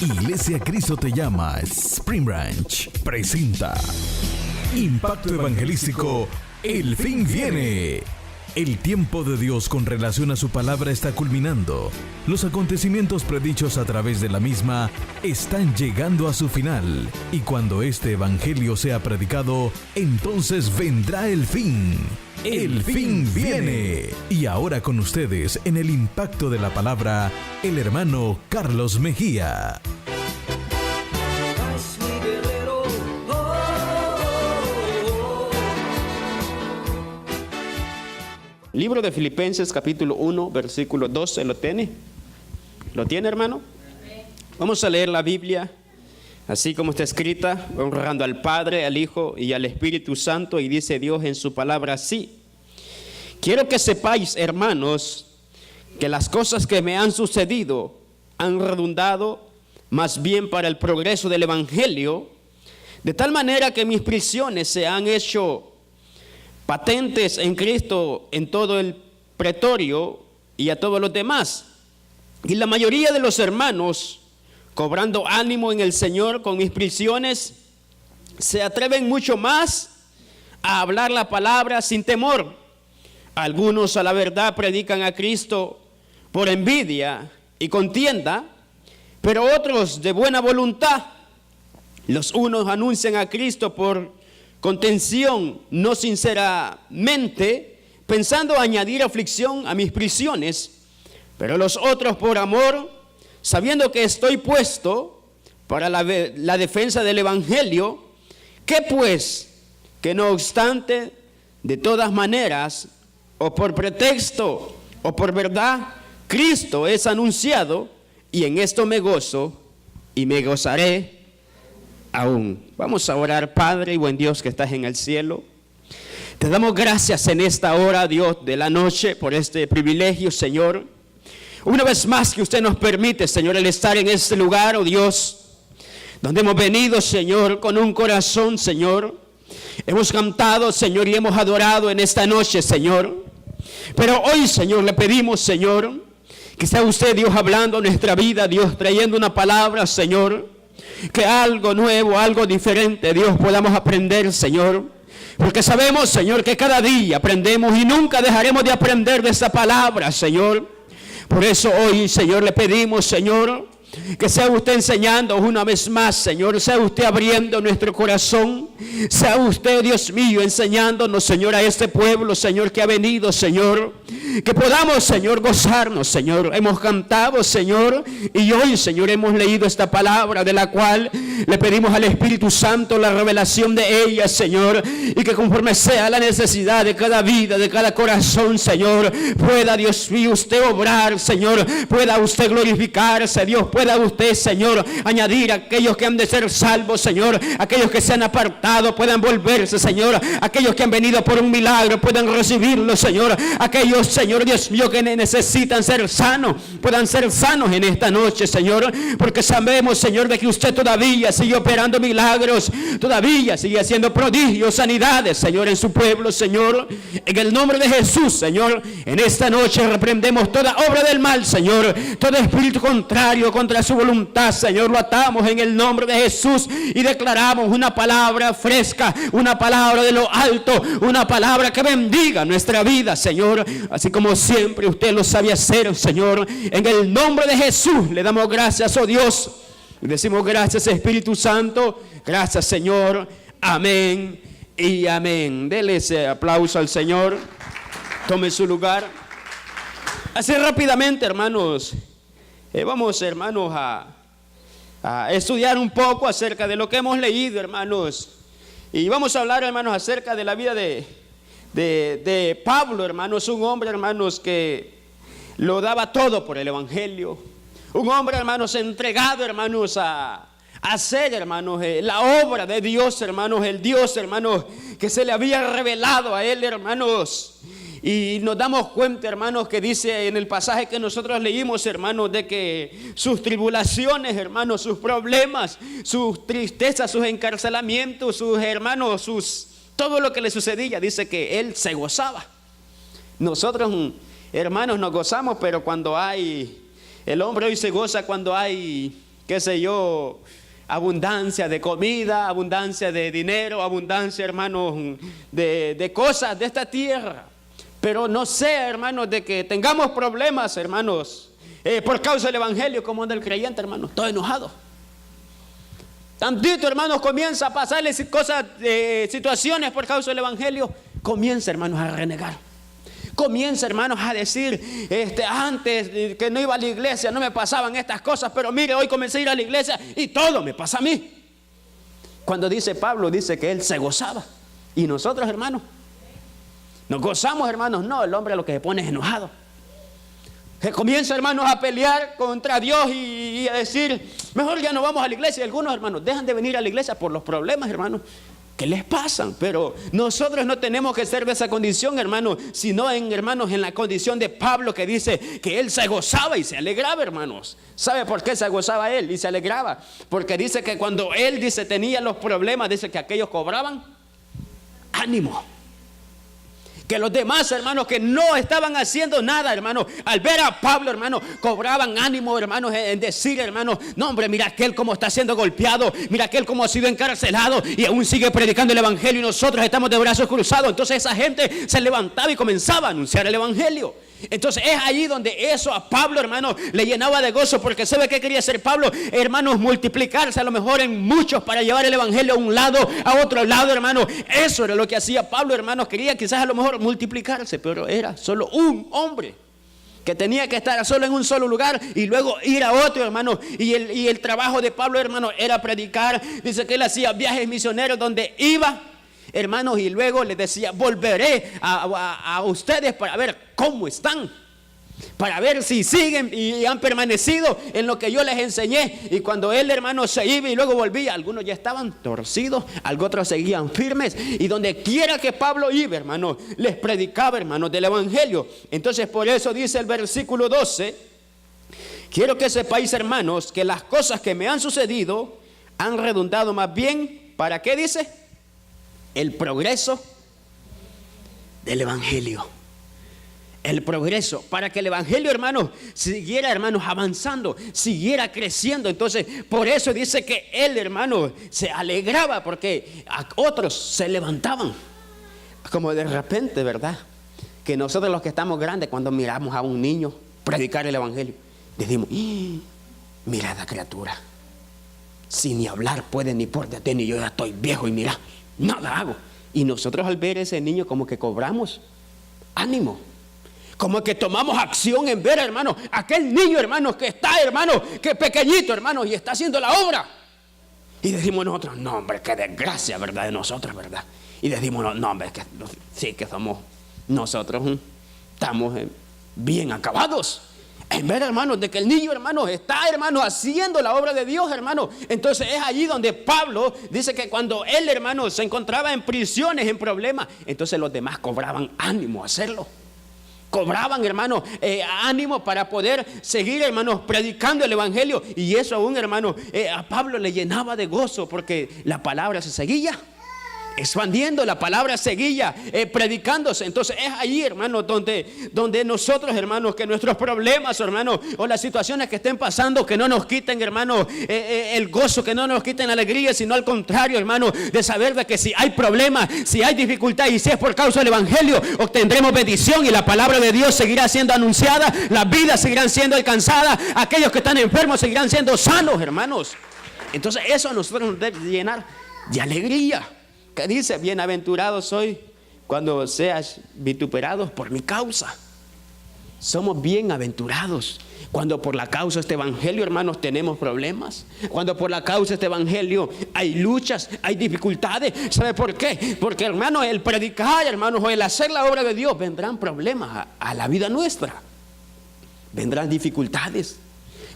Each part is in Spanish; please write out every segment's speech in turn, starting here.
Iglesia Cristo te llama Spring Branch presenta Impacto Evangelístico, el fin viene. El tiempo de Dios con relación a su palabra está culminando. Los acontecimientos predichos a través de la misma están llegando a su final. Y cuando este evangelio sea predicado, entonces vendrá el fin. El fin viene. Y ahora con ustedes, en el impacto de la palabra, el hermano Carlos Mejía. Libro de Filipenses capítulo 1, versículo 12, ¿lo tiene? ¿Lo tiene, hermano? Vamos a leer la Biblia, así como está escrita, honrando al Padre, al Hijo y al Espíritu Santo, y dice Dios en su palabra así: quiero que sepáis, hermanos, que las cosas que me han sucedido han redundado más bien para el progreso del Evangelio, de tal manera que mis prisiones se han hecho patentes en Cristo en todo el pretorio y a todos los demás. Y la mayoría de los hermanos, cobrando ánimo en el Señor con mis prisiones, se atreven mucho más a hablar la palabra sin temor. Algunos a la verdad predican a Cristo por envidia y contienda, pero otros de buena voluntad. Los unos anuncian a Cristo por contención, no sinceramente, pensando añadir aflicción a mis prisiones, pero los otros por amor, sabiendo que estoy puesto para la defensa del Evangelio. ¿Qué pues? Que no obstante, de todas maneras, o por pretexto o por verdad, Cristo es anunciado, y en esto me gozo y me gozaré aún. Vamos a orar. Padre y buen Dios que estás en el cielo, te damos gracias en esta hora, Dios de la noche, por este privilegio, Señor. Una vez más que usted nos permite, Señor, el estar en este lugar, oh Dios, donde hemos venido, Señor, con un corazón, Señor. Hemos cantado, Señor, y hemos adorado en esta noche, Señor. Pero hoy, Señor, le pedimos, Señor, que sea usted, Dios, hablando en nuestra vida, Dios, trayendo una palabra, Señor, que algo nuevo, algo diferente, Dios, podamos aprender, Señor. Porque sabemos, Señor, que cada día aprendemos y nunca dejaremos de aprender de esa palabra, Señor. Por eso hoy, Señor, le pedimos, Señor, que sea usted enseñando una vez más, Señor. Sea usted abriendo nuestro corazón. Sea usted, Dios mío, enseñándonos, Señor, a este pueblo, Señor, que ha venido, Señor. Que podamos, Señor, gozarnos, Señor. Hemos cantado, Señor, y hoy, Señor, hemos leído esta palabra, de la cual le pedimos al Espíritu Santo la revelación de ella, Señor. Y que conforme sea la necesidad de cada vida, de cada corazón, Señor, pueda, Dios mío, usted obrar, Señor. Pueda usted glorificarse, Dios. Pueda usted, Señor, añadir a aquellos que han de ser salvos, Señor. Aquellos que se han apartado puedan volverse, Señor. Aquellos que han venido por un milagro puedan recibirlo, Señor. Aquellos, Señor, Dios mío, que necesitan ser sanos, puedan ser sanos en esta noche, Señor. Porque sabemos, Señor, de que usted todavía sigue operando milagros. Todavía sigue haciendo prodigios, sanidades, Señor, en su pueblo, Señor. En el nombre de Jesús, Señor, en esta noche reprendemos toda obra del mal, Señor. Todo espíritu contrario contra su voluntad, Señor, lo atamos en el nombre de Jesús y declaramos una palabra fresca, una palabra de lo alto, una palabra que bendiga nuestra vida, Señor, así como siempre usted lo sabe hacer, Señor. En el nombre de Jesús le damos gracias, oh Dios, y decimos gracias, Espíritu Santo. Gracias, Señor. Amén y amén. Dele ese aplauso al Señor. Tome su lugar. Así rápidamente, hermanos, vamos, hermanos, a estudiar un poco acerca de lo que hemos leído, hermanos. Y vamos a hablar, hermanos, acerca de la vida de Pablo, hermanos. Un hombre, hermanos, que lo daba todo por el Evangelio. Un hombre, hermanos, entregado, hermanos, a hacer, hermanos, la obra de Dios, hermanos. El Dios, hermanos, que se le había revelado a él, hermanos. Y nos damos cuenta, hermanos, que dice en el pasaje que nosotros leímos, hermanos, de que sus tribulaciones, hermanos, sus problemas, sus tristezas, sus encarcelamientos, sus hermanos, todo lo que le sucedía, dice que él se gozaba. Nosotros, hermanos, nos gozamos, pero cuando hay, el hombre hoy se goza cuando hay qué sé yo, abundancia de comida, abundancia de dinero, abundancia, hermanos, de cosas de esta tierra. Pero no sea, hermanos, de que tengamos problemas, hermanos, por causa del evangelio, como anda el creyente, hermanos, todo enojado. Tantito, hermanos, comienza a pasarles cosas, situaciones por causa del evangelio, comienza, hermanos, a renegar. Comienza, hermanos, a decir, antes que no iba a la iglesia no me pasaban estas cosas, pero mire, hoy comencé a ir a la iglesia y todo me pasa a mí. Cuando dice Pablo, dice que él se gozaba. Y nosotros, hermanos, nos gozamos, hermanos. No, el hombre lo que se pone es enojado. Que comienza, hermanos, a pelear contra Dios y a decir, mejor ya no vamos a la iglesia. Y algunos, hermanos, dejan de venir a la iglesia por los problemas, hermanos, que les pasan. Pero nosotros no tenemos que ser de esa condición, hermanos, sino hermanos, en la condición de Pablo, que dice que él se gozaba y se alegraba, hermanos. ¿Sabe por qué se gozaba él y se alegraba? Porque dice que cuando él, dice, tenía los problemas, dice que aquellos cobraban ánimo. Que los demás, hermanos, que no estaban haciendo nada, hermanos, al ver a Pablo, hermanos, cobraban ánimo, hermanos, en decir, hermanos, no, hombre, mira aquel como está siendo golpeado, mira aquel como ha sido encarcelado y aún sigue predicando el evangelio y nosotros estamos de brazos cruzados. Entonces esa gente se levantaba y comenzaba a anunciar el evangelio. Entonces es allí donde eso a Pablo, hermanos, le llenaba de gozo, porque ¿sabe qué quería hacer Pablo? Hermanos, multiplicarse a lo mejor en muchos para llevar el evangelio a un lado, a otro lado, hermanos. Eso era lo que hacía Pablo, hermanos. Quería quizás a lo mejor multiplicarse, pero era solo un hombre que tenía que estar solo en un solo lugar y luego ir a otro, hermano. Y el trabajo de Pablo, hermano, era predicar. Dice que él hacía viajes misioneros donde iba, hermanos, y luego les decía, volveré a ustedes para ver cómo están, para ver si siguen y han permanecido en lo que yo les enseñé. Y cuando él, hermano, se iba y luego volvía, algunos ya estaban torcidos, otros seguían firmes. Y donde quiera que Pablo iba, hermano, les predicaba, hermano, del evangelio. Entonces por eso dice el versículo 12, quiero que sepáis, hermanos, que las cosas que me han sucedido han redundado más bien, ¿para qué dice? El progreso del evangelio. El progreso, para que el evangelio, hermanos, siguiera, hermanos, avanzando, siguiera creciendo. Entonces, por eso dice que él, hermano, se alegraba porque a otros se levantaban. Como de repente, ¿verdad? Que nosotros los que estamos grandes, cuando miramos a un niño predicar el evangelio, decimos, mira la criatura, si ni hablar puede ni por detener, ni yo ya estoy viejo y mira, nada hago. Y nosotros al ver a ese niño como que cobramos ánimo, como que tomamos acción en ver, hermano, aquel niño, hermano, que está, hermano, que pequeñito, hermano, y está haciendo la obra. Y decimos nosotros, no, hombre, qué desgracia, ¿verdad? De nosotros, ¿verdad? Y decimos, no, hombre, que sí, que somos nosotros, estamos bien acabados en ver, hermanos, de que el niño, hermanos, está, hermanos, haciendo la obra de Dios, hermanos. Entonces es allí donde Pablo dice que cuando él, hermanos, se encontraba en prisiones, en problemas, entonces los demás cobraban ánimo a hacerlo. Cobraban, hermanos, ánimo para poder seguir, hermanos, predicando el evangelio. Y eso aún, hermanos, a Pablo le llenaba de gozo, porque la palabra se seguía expandiendo, la palabra seguía predicándose. Entonces es ahí, hermanos, donde nosotros, hermanos, que nuestros problemas, hermanos, o las situaciones que estén pasando, que no nos quiten, hermanos, el gozo, que no nos quiten la alegría, sino al contrario, hermanos, de saber de que si hay problemas, si hay dificultad y si es por causa del evangelio, obtendremos bendición y la palabra de Dios seguirá siendo anunciada, las vidas seguirán siendo alcanzadas, aquellos que están enfermos seguirán siendo sanos, hermanos. Entonces eso a nosotros nos debe llenar de alegría. Que dice, bienaventurado soy cuando seas vituperados por mi causa. Somos bienaventurados cuando por la causa de este evangelio, hermanos, tenemos problemas. Cuando por la causa de este evangelio hay luchas, hay dificultades. ¿Sabe por qué? Porque, hermanos, el predicar, hermanos, o el hacer la obra de Dios, vendrán problemas a la vida nuestra. Vendrán dificultades.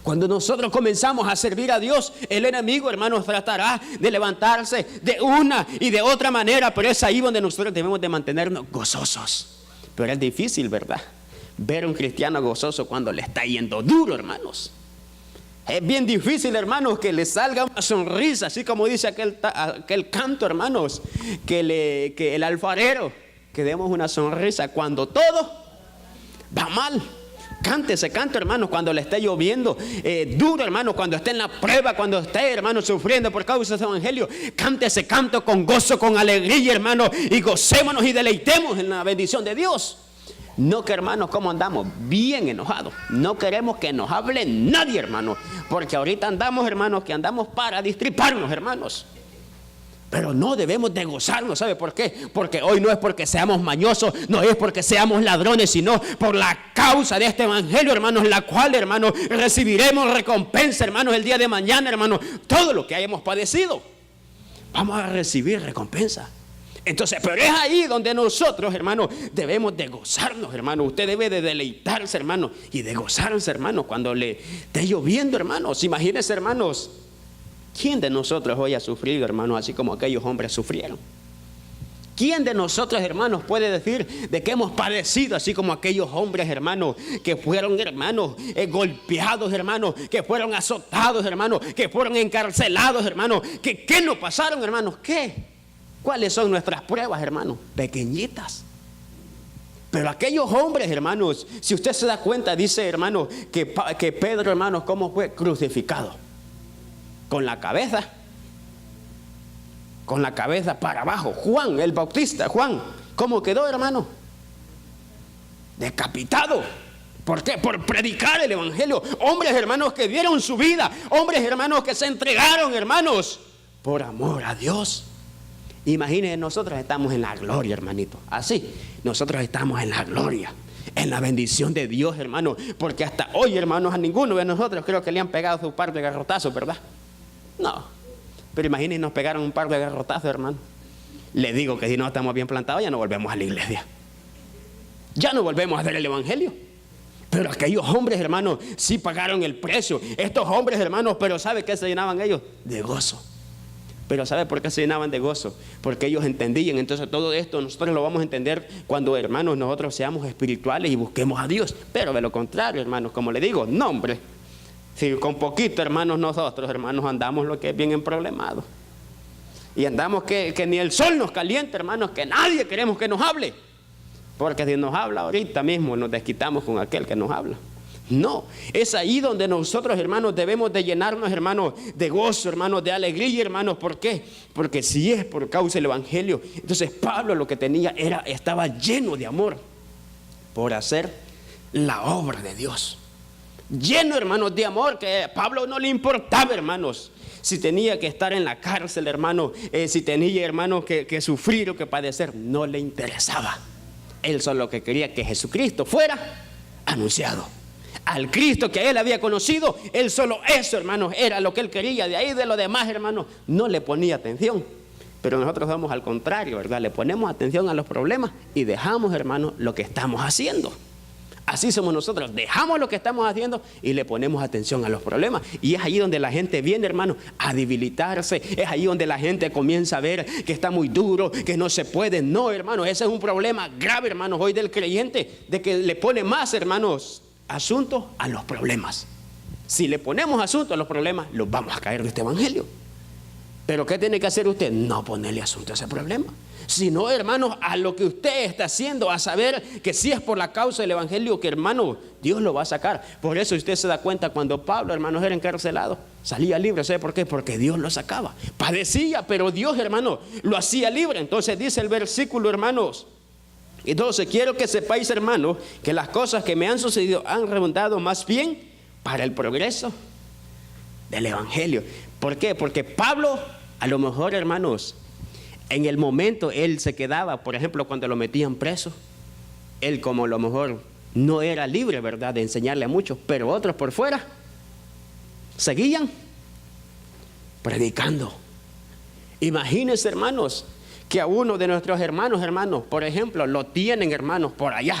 Cuando nosotros comenzamos a servir a Dios, el enemigo, hermanos, tratará de levantarse de una y de otra manera, pero es ahí donde nosotros debemos de mantenernos gozosos. Pero es difícil, ¿verdad? Ver a un cristiano gozoso cuando le está yendo duro, hermanos. Es bien difícil, hermanos, que le salga una sonrisa, así como dice aquel canto, hermanos, que el alfarero, que demos una sonrisa cuando todo va mal. Cante ese canto, hermanos, cuando le esté lloviendo duro, hermanos, cuando esté en la prueba, cuando esté, hermanos, sufriendo por causa de ese evangelio. Cante ese canto con gozo, con alegría, hermanos, y gocémonos y deleitemos en la bendición de Dios. No que, hermanos, ¿cómo andamos? Bien enojados. No queremos que nos hable nadie, hermanos, porque ahorita andamos, hermanos, que andamos para distriparnos, hermanos. Pero no debemos de gozarnos. ¿Sabe por qué? Porque hoy no es porque seamos mañosos, no es porque seamos ladrones, sino por la causa de este evangelio, hermanos, la cual, hermanos, recibiremos recompensa, hermanos, el día de mañana, hermanos. Todo lo que hayamos padecido, vamos a recibir recompensa. Entonces, pero es ahí donde nosotros, hermanos, debemos de gozarnos, hermanos. Usted debe de deleitarse, hermanos, y de gozarse, hermanos, cuando le esté lloviendo, hermanos. Imagínense, hermanos, ¿quién de nosotros hoy ha sufrido, hermanos, así como aquellos hombres sufrieron? ¿Quién de nosotros, hermanos, puede decir de que hemos padecido así como aquellos hombres, hermanos, que fueron, hermanos, golpeados, hermanos, que fueron azotados, hermanos, que fueron encarcelados, hermanos? ¿Qué nos pasaron, hermanos? ¿Qué? ¿Cuáles son nuestras pruebas, hermanos? Pequeñitas. Pero aquellos hombres, hermanos, si usted se da cuenta, dice, hermanos, que Pedro, hermanos, ¿cómo fue crucificado? Con la cabeza para abajo. Juan el Bautista, Juan, ¿cómo quedó, hermano? Decapitado. ¿Por qué? Por predicar el evangelio. Hombres, hermanos, que dieron su vida. Hombres, hermanos, que se entregaron, hermanos, por amor a Dios. Imagínense, nosotros estamos en la gloria, hermanito. Así, nosotros estamos en la gloria, en la bendición de Dios, hermano. Porque hasta hoy, hermanos, a ninguno de nosotros creo que le han pegado su par de garrotazos, ¿verdad? No, pero imagínense, nos pegaron un par de garrotazos, hermano. Le digo que si no estamos bien plantados, ya no volvemos a la iglesia. Ya no volvemos a ver el evangelio. Pero aquellos hombres, hermanos, sí pagaron el precio. Estos hombres, hermanos, pero ¿sabe qué se llenaban ellos? De gozo. Pero ¿sabe por qué se llenaban de gozo? Porque ellos entendían. Entonces todo esto nosotros lo vamos a entender cuando, hermanos, nosotros seamos espirituales y busquemos a Dios. Pero de lo contrario, hermanos, como le digo, no, hombre. Si con poquito, hermanos, nosotros, hermanos, andamos lo que es bien emproblemados. Y andamos que ni el sol nos calienta, hermanos, que nadie queremos que nos hable. Porque si nos habla ahorita mismo, nos desquitamos con aquel que nos habla. No, es ahí donde nosotros, hermanos, debemos de llenarnos, hermanos, de gozo, hermanos, de alegría, hermanos. ¿Por qué? Porque si es por causa del evangelio. Entonces Pablo lo que tenía estaba lleno de amor por hacer la obra de Dios. Lleno, hermanos, de amor, que a Pablo no le importaba, hermanos, si tenía que estar en la cárcel, hermanos, si tenía, hermanos, que sufrir o que padecer, no le interesaba. Él solo que quería que Jesucristo fuera anunciado. Al Cristo que él había conocido, él solo eso, hermanos, era lo que él quería. De ahí de lo demás, hermanos, no le ponía atención. Pero nosotros vamos al contrario, ¿verdad? Le ponemos atención a los problemas y dejamos, hermanos, lo que estamos haciendo. Así somos nosotros, dejamos lo que estamos haciendo y le ponemos atención a los problemas. Y es ahí donde la gente viene, hermanos, a debilitarse. Es ahí donde la gente comienza a ver que está muy duro, que no se puede. No, hermanos, ese es un problema grave, hermanos, hoy del creyente, de que le pone más, hermanos, asuntos a los problemas. Si le ponemos asuntos a los problemas, los vamos a caer de este evangelio. Pero ¿qué tiene que hacer usted? No ponerle asunto a ese problema, sino, hermanos, a lo que usted está haciendo, a saber que si es por la causa del evangelio, que, hermano, Dios lo va a sacar. Por eso usted se da cuenta cuando Pablo, hermanos, era encarcelado, salía libre. ¿Sabe por qué? Porque Dios lo sacaba. Padecía, pero Dios, hermano, lo hacía libre. Entonces dice el versículo, hermanos, entonces quiero que sepáis, hermanos, que las cosas que me han sucedido han redundado más bien para el progreso del evangelio. ¿Por qué? Porque Pablo, a lo mejor, hermanos, en el momento él se quedaba, por ejemplo, cuando lo metían preso, él como a lo mejor no era libre, ¿verdad?, de enseñarle a muchos, pero otros por fuera seguían predicando. Imagínense, hermanos, que a uno de nuestros hermanos, por ejemplo, lo tienen, hermanos, por allá,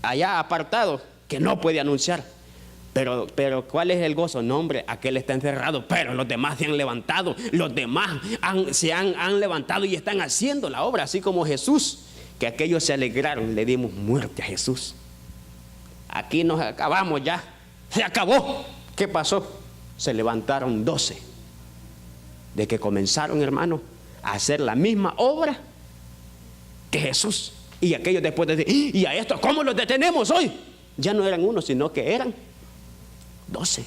allá apartado, que no puede anunciar. Pero ¿cuál es el gozo? No, hombre, aquel está encerrado, pero los demás se han levantado. Los demás se han levantado y están haciendo la obra, así como Jesús, que aquellos se alegraron, le dimos muerte a Jesús. Aquí nos acabamos ya, se acabó. ¿Qué pasó? Se levantaron 12, de que comenzaron, hermanos, a hacer la misma obra que Jesús. Y aquellos después de decir, ¿y a estos cómo los detenemos hoy? Ya no eran uno, sino que eran 12.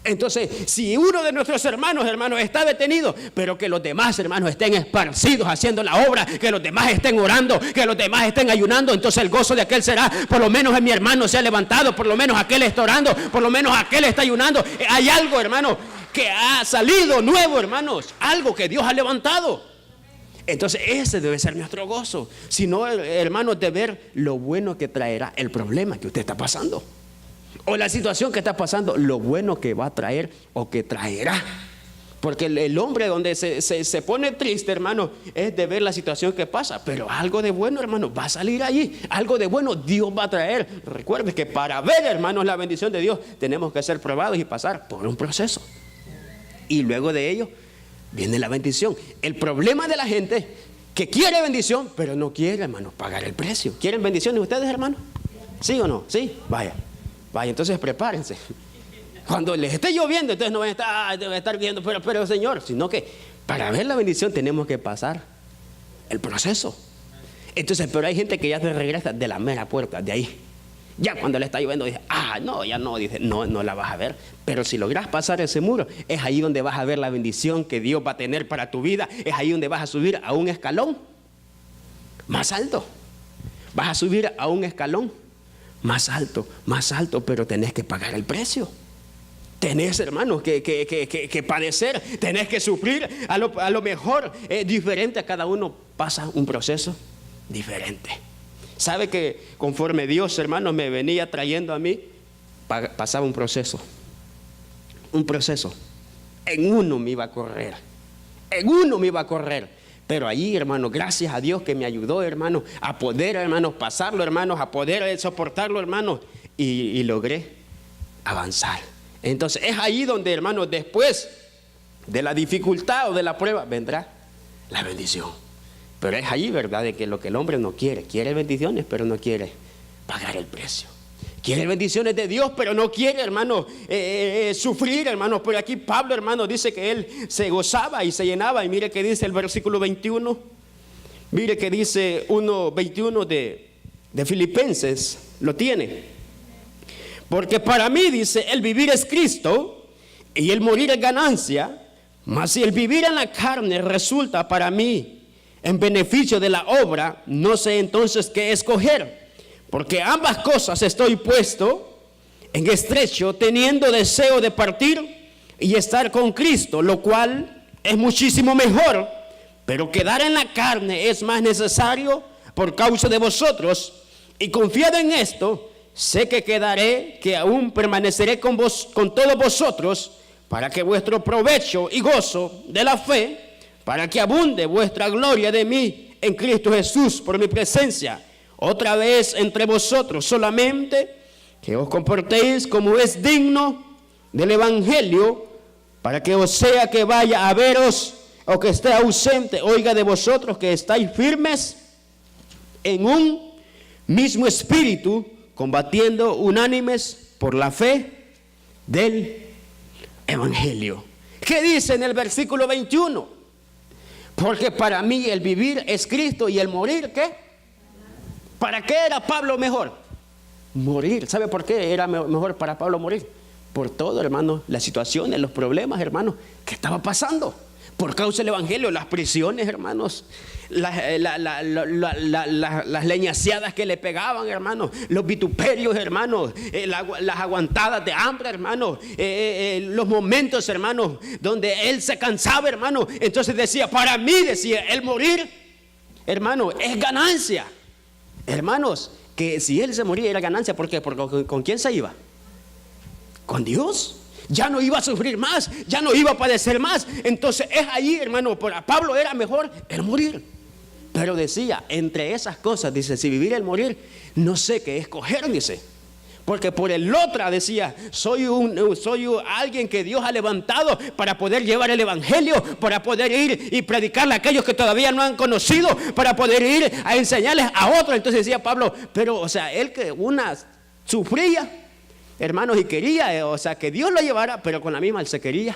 Entonces, si uno de nuestros hermanos, está detenido, pero que los demás hermanos estén esparcidos haciendo la obra, que los demás estén orando, que los demás estén ayunando, entonces el gozo de aquel será, por lo menos mi hermano se ha levantado, por lo menos aquel está orando, por lo menos aquel está ayunando. Hay algo, hermano, que ha salido nuevo, hermanos, algo que Dios ha levantado. Entonces ese debe ser nuestro gozo, si no, hermanos, de ver lo bueno que traerá el problema que usted está pasando, o la situación que está pasando, lo bueno que va a traer o que traerá. Porque el hombre donde se pone triste, hermano, es de ver la situación que pasa. Pero algo de bueno, hermano, va a salir allí. Algo de bueno Dios va a traer. Recuerde que para ver, hermanos, la bendición de Dios, tenemos que ser probados y pasar por un proceso. Y luego de ello viene la bendición. El problema de la gente que quiere bendición, pero no quiere, hermano, pagar el precio. ¿Quieren bendiciones ustedes, hermano? ¿Sí o no? Sí, vaya, entonces prepárense. Cuando les esté lloviendo, entonces no van a estar viendo, pero Señor, sino que para ver la bendición tenemos que pasar el proceso. Entonces, pero hay gente que ya se regresa de la mera puerta, de ahí. Ya cuando le está lloviendo dice, no, ya no, dice, no la vas a ver. Pero si logras pasar ese muro, es ahí donde vas a ver la bendición que Dios va a tener para tu vida. Es ahí donde vas a subir a un escalón más alto. Vas a subir a un escalón más alto, pero tenés que pagar el precio. Tenés, hermanos, que padecer, tenés que sufrir. A lo mejor diferente, a cada uno pasa un proceso diferente. ¿Sabe que conforme Dios, hermanos, me venía trayendo a mí, pasaba un proceso? En uno me iba a correr. Pero allí, hermano, gracias a Dios que me ayudó, hermano, a poder, hermanos, pasarlo, hermanos, a poder soportarlo, hermanos, y logré avanzar. Entonces es ahí donde, hermanos, después de la dificultad o de la prueba vendrá la bendición. Pero es ahí, ¿verdad?, de que lo que el hombre no quiere bendiciones, pero no quiere pagar el precio. Quiere bendiciones de Dios, pero no quiere, hermano, sufrir, hermano. Pero aquí Pablo, hermano, dice que él se gozaba y se llenaba. Y mire que dice el versículo 21. Mire que dice 1:21 de Filipenses. Lo tiene. Porque para mí, dice, el vivir es Cristo y el morir es ganancia. Mas si el vivir en la carne resulta para mí en beneficio de la obra, no sé entonces qué escoger. Porque ambas cosas estoy puesto en estrecho, teniendo deseo de partir y estar con Cristo, lo cual es muchísimo mejor. Pero quedar en la carne es más necesario por causa de vosotros. Y confiado en esto, sé que quedaré, que aún permaneceré con todos vosotros, para que vuestro provecho y gozo de la fe, para que abunde vuestra gloria de mí en Cristo Jesús por mi presencia otra vez entre vosotros, solamente que os comportéis como es digno del evangelio, para que os sea que vaya a veros o que esté ausente, oiga de vosotros que estáis firmes en un mismo espíritu, combatiendo unánimes por la fe del evangelio. ¿Qué dice en el versículo 21? Porque para mí el vivir es Cristo y el morir, ¿qué? ¿Para qué era Pablo mejor? Morir. ¿Sabe por qué era mejor para Pablo morir? Por todo, hermano, las situaciones, los problemas, hermano, que estaba pasando. Por causa del evangelio, las prisiones, hermanos, las leñaseadas que le pegaban, hermanos, los vituperios, hermanos, las aguantadas de hambre, hermanos, los momentos, hermanos, donde él se cansaba, hermano. Entonces decía, para mí, decía, el morir, hermano, es ganancia. Hermanos, que si él se moría era ganancia. ¿Por qué? Porque ¿con quién se iba? Con Dios. Ya no iba a sufrir más, ya no iba a padecer más. Entonces es ahí, hermano, para Pablo era mejor el morir. Pero decía, entre esas cosas, dice, si vivir el morir, no sé qué escoger, dice. Porque por el otro decía, soy alguien que Dios ha levantado para poder llevar el evangelio, para poder ir y predicarle a aquellos que todavía no han conocido, para poder ir a enseñarles a otros. Entonces decía Pablo, pero, o sea, él que una sufría, hermanos, y quería, o sea, que Dios lo llevara, pero con la misma él se quería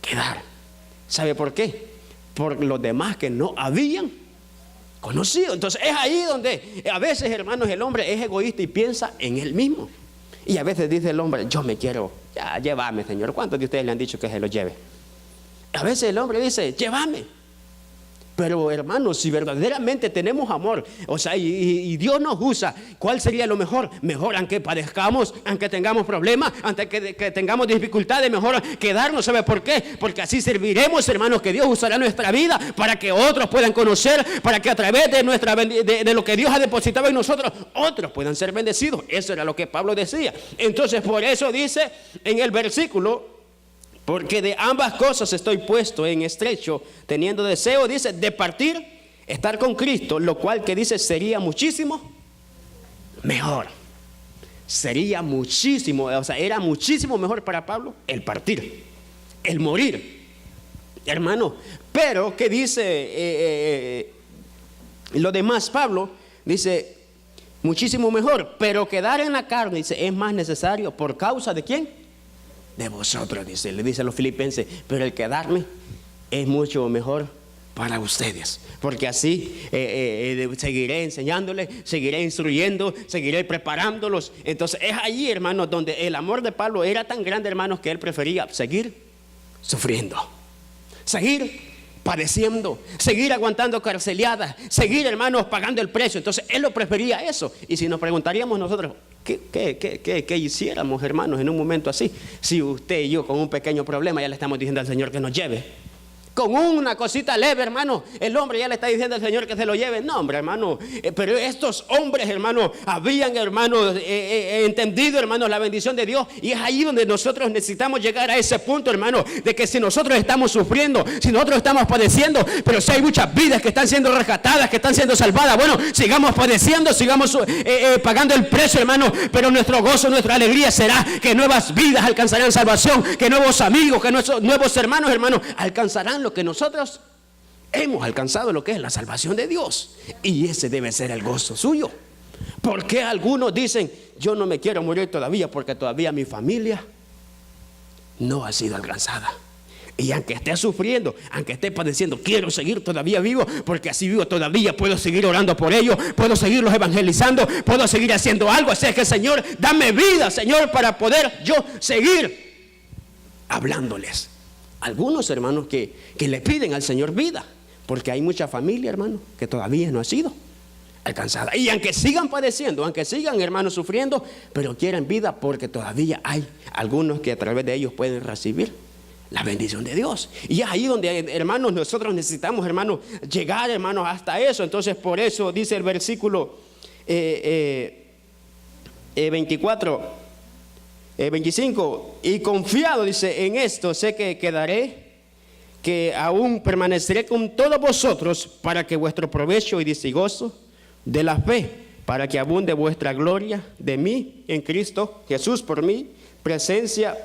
quedar. ¿Sabe por qué? Por los demás que no habían conocido. Entonces es ahí donde a veces, hermanos, el hombre es egoísta y piensa en él mismo. Y a veces dice el hombre, yo me quiero, ya, llévame, Señor. ¿Cuántos de ustedes le han dicho que se lo lleve? A veces el hombre dice, llévame. Pero hermanos, si verdaderamente tenemos amor, o sea, y Dios nos usa, ¿cuál sería lo mejor? Mejor, aunque padezcamos, aunque tengamos problemas, aunque que tengamos dificultades, mejor quedarnos. ¿Sabe por qué? Porque así serviremos, hermanos, que Dios usará nuestra vida para que otros puedan conocer, para que a través de lo que Dios ha depositado en nosotros, otros puedan ser bendecidos. Eso era lo que Pablo decía. Entonces, por eso dice en el versículo, porque de ambas cosas estoy puesto en estrecho, teniendo deseo, dice, de partir, estar con Cristo, lo cual que dice sería muchísimo mejor. Sería muchísimo, o sea, era muchísimo mejor para Pablo el partir, el morir, hermano. Pero que dice lo demás, Pablo dice muchísimo mejor, pero quedar en la carne, dice, es más necesario. ¿Por causa de quién? De vosotros, dice, le dice a los filipenses, pero el quedarme es mucho mejor para ustedes, porque así seguiré enseñándoles, seguiré instruyendo, seguiré preparándolos. Entonces es allí, hermanos, donde el amor de Pablo era tan grande, hermanos, que él prefería seguir sufriendo, seguir padeciendo, seguir aguantando carceleadas, seguir, hermanos, pagando el precio. Entonces él lo prefería eso. Y si nos preguntaríamos nosotros, ¿qué hiciéramos, hermanos, en un momento así? Si usted y yo con un pequeño problema ya le estamos diciendo al Señor que nos lleve. Con una cosita leve, hermano, el hombre ya le está diciendo al Señor que se lo lleve. No, hombre, hermano, pero estos hombres, hermano, habían, hermano, entendido, hermano, la bendición de Dios. Y es ahí donde nosotros necesitamos llegar a ese punto, hermano, de que si nosotros estamos sufriendo, si nosotros estamos padeciendo, pero si hay muchas vidas que están siendo rescatadas, que están siendo salvadas, bueno, sigamos padeciendo, sigamos pagando el precio, hermano, pero nuestro gozo, nuestra alegría será que nuevas vidas alcanzarán salvación, que nuevos amigos, que nuevos hermanos, alcanzarán lo que nosotros hemos alcanzado, lo que es la salvación de Dios. Y ese debe ser el gozo suyo. Porque algunos dicen, yo no me quiero morir todavía porque todavía mi familia no ha sido alcanzada. Y aunque esté sufriendo, aunque esté padeciendo, quiero seguir todavía vivo, porque así vivo todavía, puedo seguir orando por ellos, puedo seguirlos evangelizando, puedo seguir haciendo algo. Así es que, Señor, dame vida, Señor, para poder yo seguir hablándoles. Algunos, hermanos, que le piden al Señor vida, porque hay mucha familia, hermanos, que todavía no ha sido alcanzada. Y aunque sigan padeciendo, aunque sigan, hermanos, sufriendo, pero quieren vida, porque todavía hay algunos que a través de ellos pueden recibir la bendición de Dios. Y es ahí donde, hermanos, nosotros necesitamos, hermanos, llegar, hermanos, hasta eso. Entonces, por eso dice el versículo 25, y confiado, dice, en esto sé que quedaré, que aún permaneceré con todos vosotros, para que vuestro provecho y dice gozo de la fe, para que abunde vuestra gloria de mí en Cristo Jesús, por mi presencia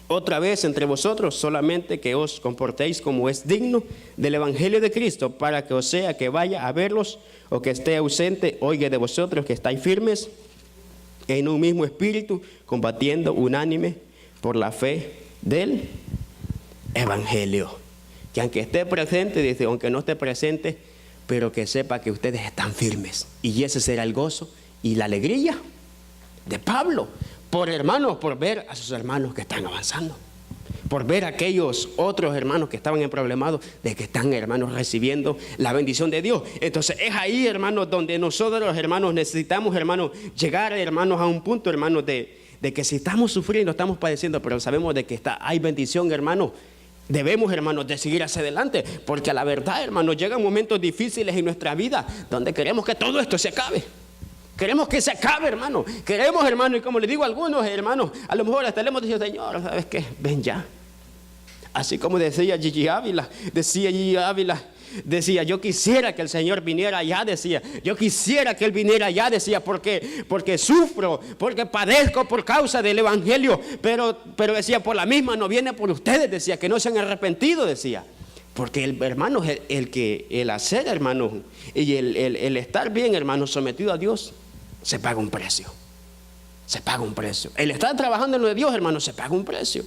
otra vez entre vosotros, solamente que os comportéis como es digno del evangelio de Cristo, para que, o sea, que vaya a verlos o que esté ausente, oiga de vosotros que estáis firmes en un mismo espíritu, combatiendo unánime por la fe del evangelio. Que aunque esté presente, dice, aunque no esté presente, pero que sepa que ustedes están firmes. Y ese será el gozo y la alegría de Pablo, por hermanos, por ver a sus hermanos que están avanzando, por ver a aquellos otros hermanos que estaban problemados, de que están, hermanos, recibiendo la bendición de Dios. Entonces es ahí, hermanos, donde nosotros, hermanos, necesitamos, hermanos, llegar, hermanos, a un punto, hermanos, de que si estamos sufriendo, estamos padeciendo, pero sabemos de que hay bendición, hermanos, debemos, hermanos, de seguir hacia adelante, porque a la verdad, hermanos, llegan momentos difíciles en nuestra vida donde queremos que todo esto se acabe. Queremos que se acabe, hermano. Queremos, hermano, y como le digo a algunos hermanos, a lo mejor hasta le hemos dicho, Señor, ¿sabes qué? Ven ya. Así como decía Gigi Ávila, decía, yo quisiera que el Señor viniera ya, decía, yo quisiera que Él viniera ya, decía, porque sufro, porque padezco por causa del evangelio, pero decía, por la misma no viene por ustedes, decía, que no se han arrepentido, decía. Porque el hermano, el hacer, hermano, y el estar bien, hermano, sometido a Dios, se paga un precio. Se paga un precio. El estar trabajando en lo de Dios, hermano, se paga un precio.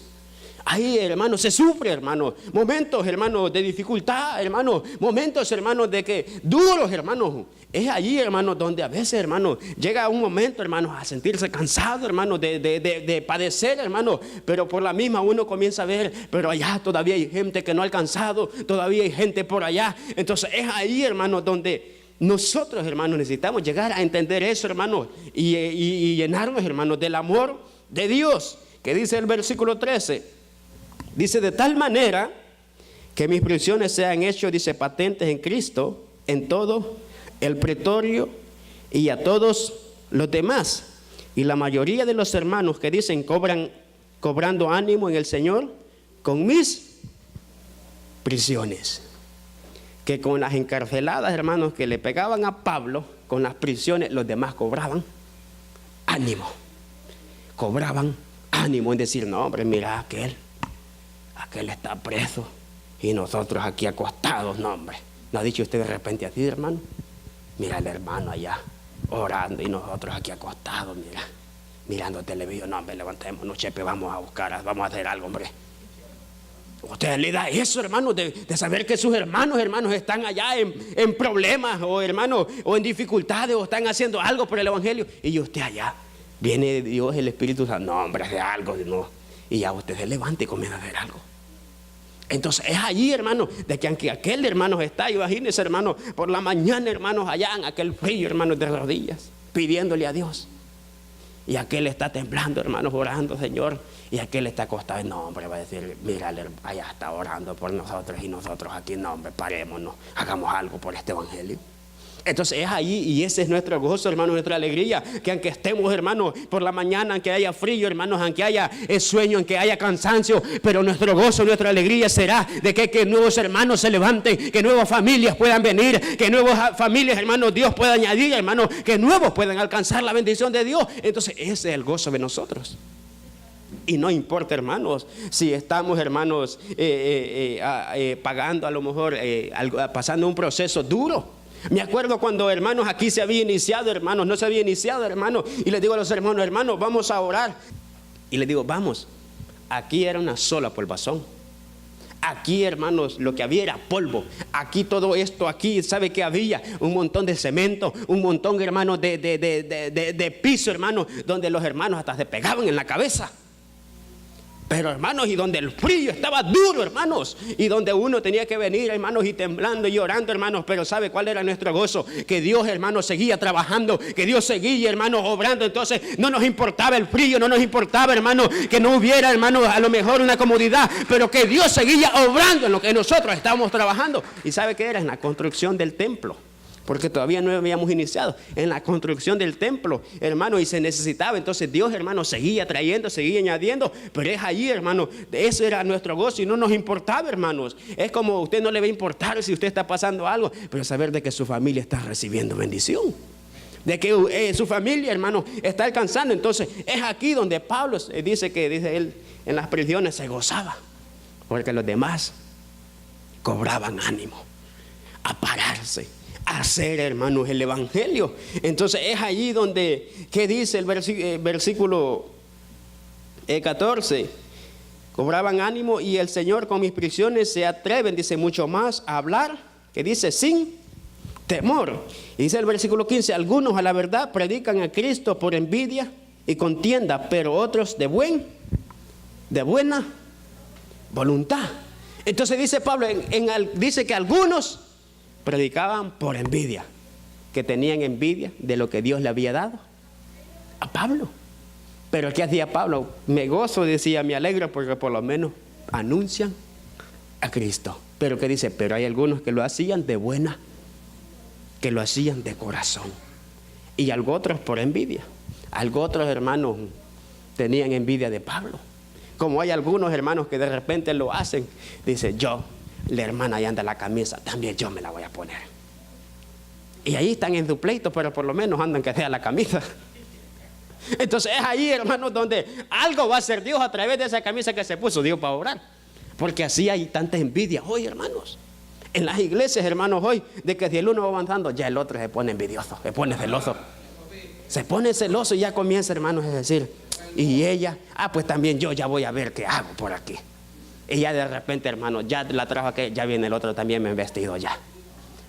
Ahí, hermano, se sufre, hermano. Momentos, hermano, de dificultad, hermano. Momentos, hermano, de que duros, hermano. Es allí, hermano, donde a veces, hermano, llega un momento, hermano, a sentirse cansado, hermano, de padecer, hermano. Pero por la misma uno comienza a ver, pero allá todavía hay gente que no ha alcanzado, todavía hay gente por allá. Entonces es ahí, hermano, donde nosotros, hermanos, necesitamos llegar a entender eso, hermano, y llenarnos, hermano, del amor de Dios. Que dice el versículo 13. Dice, de tal manera que mis prisiones sean hechas, dice, patentes en Cristo, en todo el pretorio y a todos los demás. Y la mayoría de los hermanos que dicen cobrando ánimo en el Señor con mis prisiones. Que con las encarceladas, hermanos, que le pegaban a Pablo, con las prisiones, los demás cobraban ánimo. Cobraban ánimo en decir, no, hombre, mira aquel está preso y nosotros aquí acostados, no, hombre. ¿No ha dicho usted de repente así, hermano? Mira el hermano allá orando y nosotros aquí acostados, mira, mirando televisión. No, hombre, levantémonos, chepe, vamos a hacer algo, hombre. Usted le da eso, hermano, de saber que sus hermanos están allá en problemas o, hermano, o en dificultades o están haciendo algo por el evangelio y usted allá. Viene Dios, el Espíritu Santo, no, hombre, hace algo, no. Y ya usted se levanta y comienza a hacer algo. Entonces es allí, hermano, de que aunque aquel hermano está, imagínese, hermano, por la mañana, hermanos, allá en aquel frío, hermanos, de rodillas, pidiéndole a Dios. Y aquel está temblando, hermanos, orando, Señor. Y aquel está acostado, no, hombre, va a decir, mira, allá está orando por nosotros y nosotros aquí, no, hombre, parémonos, hagamos algo por este evangelio. Entonces es ahí, y ese es nuestro gozo, hermanos, nuestra alegría, que aunque estemos, hermanos, por la mañana, aunque haya frío, hermanos, aunque haya sueño, aunque haya cansancio, pero nuestro gozo, nuestra alegría será de que nuevos hermanos se levanten, que nuevas familias puedan venir, que nuevas familias, hermanos, Dios pueda añadir, hermanos, que nuevos puedan alcanzar la bendición de Dios. Entonces ese es el gozo de nosotros. Y no importa, hermanos, si estamos, hermanos, pagando a lo mejor, pasando un proceso duro. Me acuerdo cuando, hermanos, aquí se había iniciado, hermanos, no se había iniciado, hermanos, y les digo a los hermanos, vamos a orar. Y les digo, vamos, aquí era una sola polvazón. Aquí, hermanos, lo que había era polvo. Aquí todo esto, aquí, ¿sabe qué había? Un montón de cemento, un montón, hermanos, de piso, hermanos, donde los hermanos hasta se pegaban en la cabeza. Pero, hermanos, y donde el frío estaba duro, hermanos, y donde uno tenía que venir, hermanos, y temblando y orando, hermanos. Pero ¿sabe cuál era nuestro gozo? Que Dios, hermanos, seguía trabajando, que Dios seguía, hermanos, obrando. Entonces no nos importaba el frío, no nos importaba, hermanos, que no hubiera, hermanos, a lo mejor una comodidad, pero que Dios seguía obrando en lo que nosotros estábamos trabajando. ¿Y sabe qué era? En la construcción del templo. Porque todavía no habíamos iniciado en la construcción del templo, hermano, y se necesitaba. Entonces Dios, hermano, seguía trayendo, seguía añadiendo. Pero es allí, hermano, eso era nuestro gozo y no nos importaba, hermanos. Es como a usted no le va a importar si usted está pasando algo, pero saber de que su familia está recibiendo bendición, de que su familia, hermano, está alcanzando. Entonces es aquí donde Pablo dice él, en las prisiones se gozaba, porque los demás cobraban ánimo a pararse, hacer, hermanos, el evangelio. Entonces es allí donde, ¿qué dice el versículo 14? Cobraban ánimo y el Señor con mis prisiones se atreven, dice, mucho más a hablar, que dice, sin temor. Y dice el versículo 15, algunos a la verdad predican a Cristo por envidia y contienda, pero otros de buena voluntad. Entonces dice Pablo, dice que algunos predicaban por envidia, que tenían envidia de lo que Dios le había dado a Pablo. Pero ¿qué hacía Pablo? Me gozo, decía, me alegro porque por lo menos anuncian a Cristo. Pero ¿qué dice? Pero hay algunos que lo hacían de buena, que lo hacían de corazón. Y algo otros por envidia. Algo otros hermanos tenían envidia de Pablo. Como hay algunos hermanos que de repente lo hacen, dice, la hermana ahí anda la camisa, también yo me la voy a poner. Y ahí están en su pleito, pero por lo menos andan que sea la camisa. Entonces es ahí, hermanos, donde algo va a hacer Dios a través de esa camisa que se puso Dios para orar. Porque así hay tanta envidia hoy, hermanos. En las iglesias, hermanos, hoy, de que si el uno va avanzando, ya el otro se pone envidioso, se pone celoso. Se pone celoso y ya comienza, hermanos, a decir, y ella, pues también yo ya voy a ver qué hago por aquí. Y ya de repente, hermano, ya la trajo aquel, ya viene el otro también me vestido ya.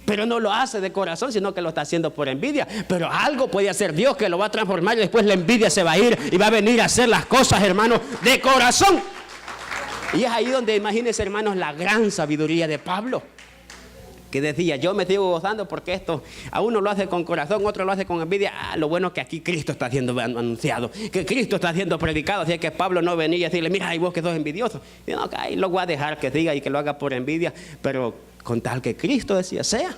Pero no lo hace de corazón, sino que lo está haciendo por envidia. Pero algo puede hacer Dios que lo va a transformar y después la envidia se va a ir y va a venir a hacer las cosas, hermano, de corazón. Y es ahí donde, imagínense, hermanos, la gran sabiduría de Pablo, que decía: yo me sigo gozando porque esto a uno lo hace con corazón, otro lo hace con envidia. Lo bueno es que aquí Cristo está siendo anunciado, que Cristo está siendo predicado. Así que Pablo no venía a decirle: mira, y vos que sos envidioso. Y no, okay, lo voy a dejar que diga y que lo haga por envidia, pero con tal que Cristo, decía, sea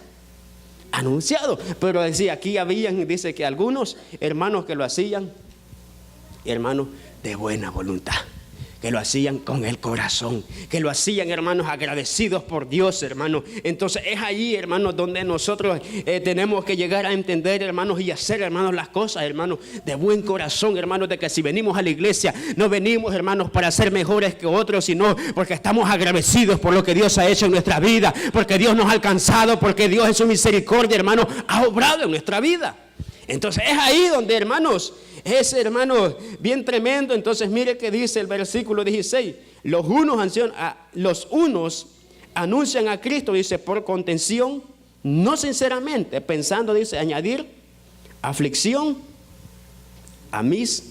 anunciado. Pero decía, aquí habían, dice que algunos hermanos que lo hacían, hermanos de buena voluntad, que lo hacían con el corazón, que lo hacían, hermanos, agradecidos por Dios, hermanos. Entonces es allí, hermanos, donde nosotros tenemos que llegar a entender, hermanos, y hacer, hermanos, las cosas, hermanos, de buen corazón, hermanos, de que si venimos a la iglesia, no venimos, hermanos, para ser mejores que otros, sino porque estamos agradecidos por lo que Dios ha hecho en nuestra vida, porque Dios nos ha alcanzado, porque Dios en su misericordia, hermanos, ha obrado en nuestra vida. Entonces es ahí donde, hermanos, es, hermanos, bien tremendo. Entonces mire que dice el versículo 16: los unos anuncian a Cristo, dice, por contención, no sinceramente, pensando, dice, añadir aflicción a mis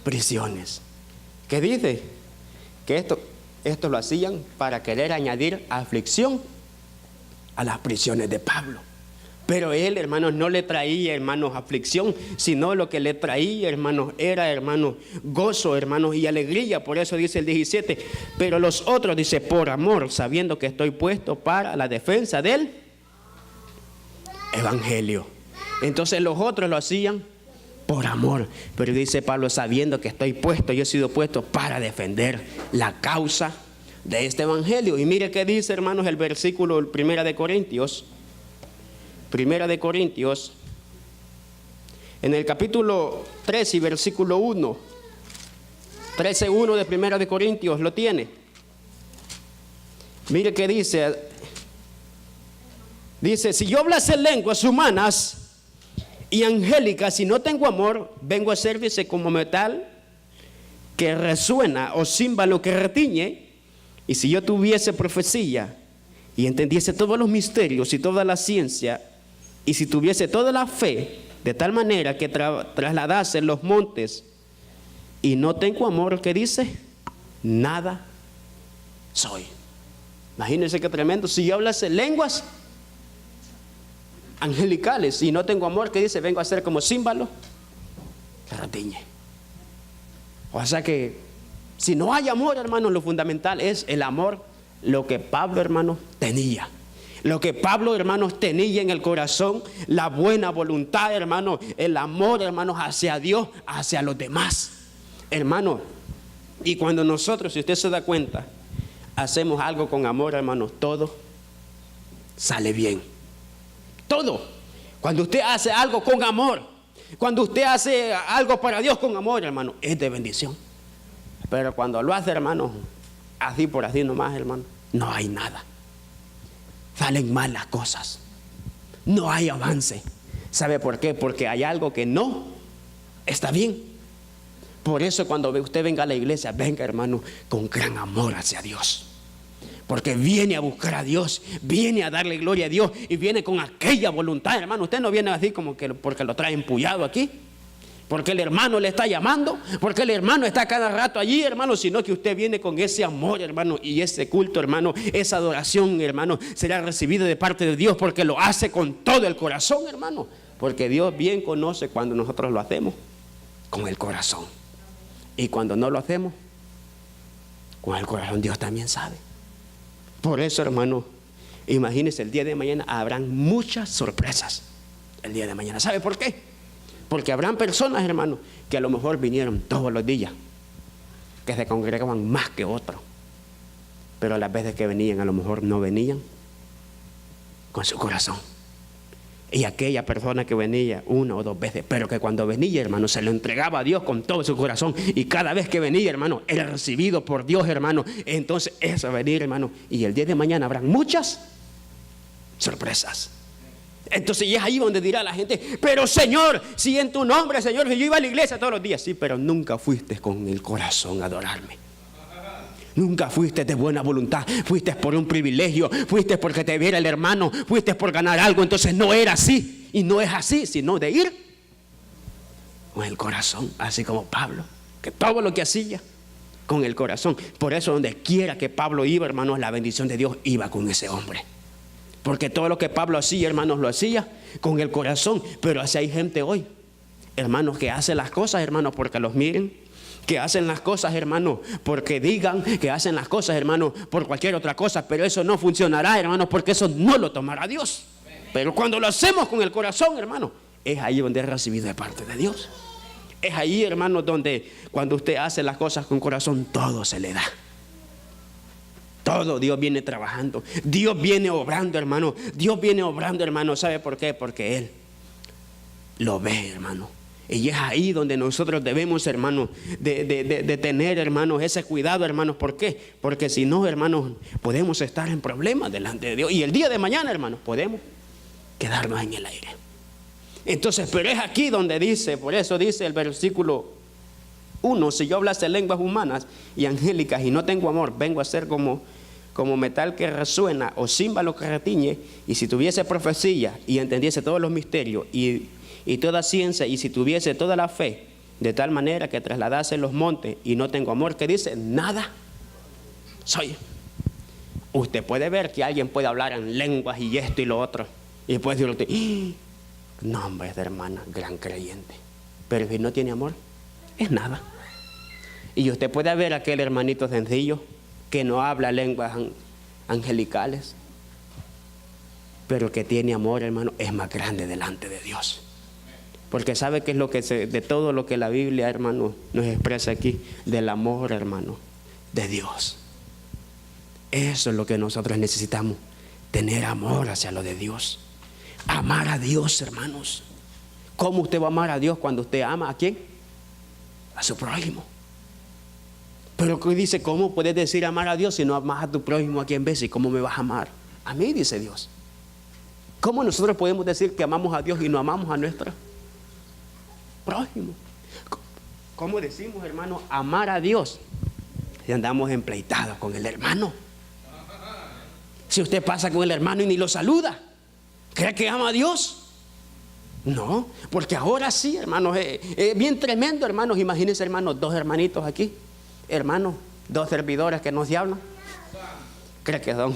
prisiones. ¿Qué dice? Que esto lo hacían para querer añadir aflicción a las prisiones de Pablo. Pero él, hermanos, no le traía, hermanos, aflicción, sino lo que le traía, hermanos, era, hermanos, gozo, hermanos, y alegría. Por eso dice el 17: pero los otros, dice, por amor, sabiendo que estoy puesto para la defensa del evangelio. Entonces los otros lo hacían por amor, pero dice Pablo, sabiendo que estoy puesto, yo he sido puesto para defender la causa de este evangelio. Y mire qué dice, hermanos, el versículo 1 de Corintios. Primera de Corintios, en el capítulo 13 y versículo 1, 13:1 de Primera de Corintios, lo tiene. Mire que dice, si yo hablase lenguas humanas y angélicas y no tengo amor, vengo a ser, dice, como metal que resuena o címbalo que retiñe. Y si yo tuviese profecía y entendiese todos los misterios y toda la ciencia, y si tuviese toda la fe, de tal manera que trasladase los montes, y no tengo amor, ¿qué dice? Nada soy. Imagínense qué tremendo. Si yo hablase lenguas angelicales y no tengo amor, ¿qué dice? Vengo a ser como címbalo que retiñe. O sea que si no hay amor, hermano, lo fundamental es el amor, lo que Pablo, hermano, tenía. Lo que Pablo, hermanos, tenía en el corazón, la buena voluntad, hermanos, el amor, hermanos, hacia Dios, hacia los demás, hermanos. Y cuando nosotros, si usted se da cuenta, hacemos algo con amor, hermanos, todo sale bien. Todo. Cuando usted hace algo con amor, cuando usted hace algo para Dios con amor, hermano, es de bendición. Pero cuando lo hace, hermano, así por así nomás, hermano, no hay nada. Salen mal las cosas, no hay avance. ¿Sabe por qué? Porque hay algo que no está bien. Por eso cuando usted venga a la iglesia, venga, hermano, con gran amor hacia Dios, porque viene a buscar a Dios, viene a darle gloria a Dios y viene con aquella voluntad, hermano. Usted no viene así como que porque lo trae empullado aquí, porque el hermano le está llamando, porque el hermano está cada rato allí, hermano, sino que usted viene con ese amor, hermano, y ese culto, hermano, esa adoración, hermano, será recibida de parte de Dios, porque lo hace con todo el corazón, hermano, porque Dios bien conoce cuando nosotros lo hacemos con el corazón, y cuando no lo hacemos con el corazón, Dios también sabe. Por eso, hermano, imagínense, el día de mañana habrán muchas sorpresas. El día de mañana, ¿sabe por qué? Porque habrán personas, hermanos, que a lo mejor vinieron todos los días, que se congregaban más que otros, pero las veces que venían a lo mejor no venían con su corazón. Y aquella persona que venía una o dos veces, pero que cuando venía, hermano, se lo entregaba a Dios con todo su corazón, y cada vez que venía, hermano, era recibido por Dios, hermano. Entonces eso va a venir, hermano, y el día de mañana habrán muchas sorpresas. Entonces y es ahí donde dirá la gente: pero Señor, si en tu nombre, Señor, yo iba a la iglesia todos los días. Sí, pero nunca fuiste con el corazón a adorarme. Nunca fuiste de buena voluntad, fuiste por un privilegio, fuiste porque te viera el hermano, fuiste por ganar algo. Entonces no era así, y no es así, sino de ir con el corazón, así como Pablo, que todo lo que hacía con el corazón. Por eso donde quiera que Pablo iba, hermanos, la bendición de Dios iba con ese hombre. Porque todo lo que Pablo hacía, hermanos, lo hacía con el corazón. Pero así hay gente hoy, hermanos, que hace las cosas, hermanos, porque los miren, que hacen las cosas, hermanos, porque digan, que hacen las cosas, hermanos, por cualquier otra cosa. Pero eso no funcionará, hermanos, porque eso no lo tomará Dios. Pero cuando lo hacemos con el corazón, hermanos, es ahí donde es recibido de parte de Dios. Es ahí, hermanos, donde cuando usted hace las cosas con corazón, todo se le da. Todo Dios viene trabajando. Dios viene obrando, hermano. Dios viene obrando, hermano. ¿Sabe por qué? Porque Él lo ve, hermano. Y es ahí donde nosotros debemos, hermanos, de tener, hermanos, ese cuidado, hermanos. ¿Por qué? Porque si no, hermanos, podemos estar en problemas delante de Dios. Y el día de mañana, hermanos, podemos quedarnos en el aire. Entonces, pero es aquí donde dice, por eso dice el versículo 1, si yo hablase lenguas humanas y angélicas y no tengo amor, vengo a ser como metal que resuena o címbalo que retiñe. Y si tuviese profecía y entendiese todos los misterios y toda ciencia, y si tuviese toda la fe, de tal manera que trasladase los montes y no tengo amor, que dice, nada soy. Usted puede ver que alguien puede hablar en lenguas y esto y lo otro, y después decir usted, no, hombre, de hermana, gran creyente, pero si no tiene amor, es nada. Y usted puede ver aquel hermanito sencillo que no habla lenguas angelicales, pero que tiene amor, hermano, es más grande delante de Dios. Porque sabe que es lo que de todo lo que la Biblia, hermano, nos expresa aquí, del amor, hermano, de Dios. Eso es lo que nosotros necesitamos, tener amor hacia lo de Dios. Amar a Dios, hermanos. ¿Cómo usted va a amar a Dios cuando usted ama a quién? A su prójimo. Pero que dice, ¿cómo puedes decir amar a Dios si no amas a tu prójimo a quien ves? ¿Y cómo me vas a amar? A mí, dice Dios. ¿Cómo nosotros podemos decir que amamos a Dios y no amamos a nuestro prójimo? ¿Cómo decimos, hermano, amar a Dios si andamos empleitados con el hermano? Si usted pasa con el hermano y ni lo saluda, ¿cree que ama a Dios? No, porque ahora sí, hermanos, es bien tremendo, hermanos. Imagínense, hermanos, dos hermanitos aquí, hermanos, dos servidores que no se hablan. ¿Cree que son?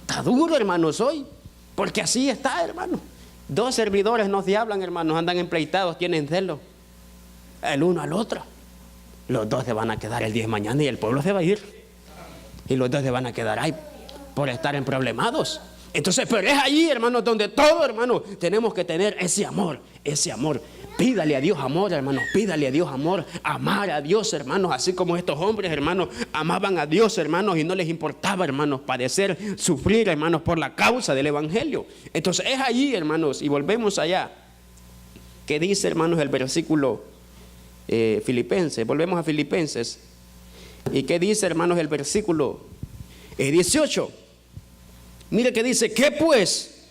Está duro, hermanos, hoy, porque así está, hermanos. Dos servidores no se hablan, hermanos, andan empleitados, tienen celo el uno al otro. Los dos se van a quedar el día de mañana y el pueblo se va a ir. Y los dos se van a quedar ahí por estar en problemados. Entonces, pero es allí, hermanos, donde todo, hermano, tenemos que tener ese amor, ese amor. Pídale a Dios amor, hermanos, pídale a Dios amor, amar a Dios, hermanos, así como estos hombres, hermanos, amaban a Dios, hermanos, y no les importaba, hermanos, padecer, sufrir, hermanos, por la causa del evangelio. Entonces, es allí, hermanos, y volvemos allá, que dice, hermanos, el versículo Filipenses, volvemos a Filipenses, y que dice, hermanos, el versículo 18. Mire que dice, ¿qué pues?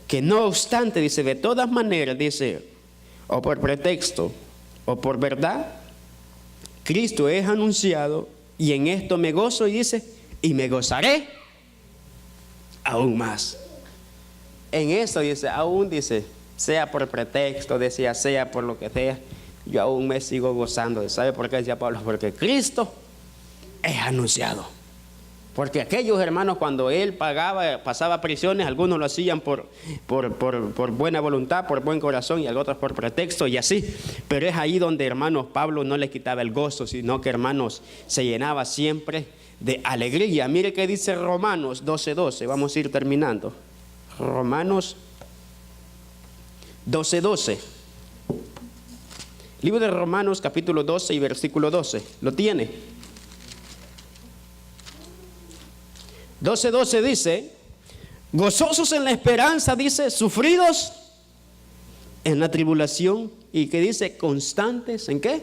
Que no obstante, dice, de todas maneras, dice, o por pretexto, o por verdad, Cristo es anunciado, y en esto me gozo, y dice, y me gozaré aún más. En eso dice, aún dice, sea por pretexto, decía, sea por lo que sea, yo aún me sigo gozando. ¿Sabe por qué decía Pablo? Porque Cristo es anunciado. Porque aquellos hermanos, cuando él pasaba prisiones, algunos lo hacían por buena voluntad, por buen corazón, y otros por pretexto y así. Pero es ahí donde, hermanos, Pablo no le quitaba el gozo, sino que, hermanos, se llenaba siempre de alegría. Mire que dice Romanos 12:12, vamos a ir terminando. Romanos 12:12. Libro de Romanos, capítulo 12 y versículo 12. ¿Lo tiene? 12:12 dice, gozosos en la esperanza, dice, sufridos en la tribulación, y que dice, constantes, ¿en qué?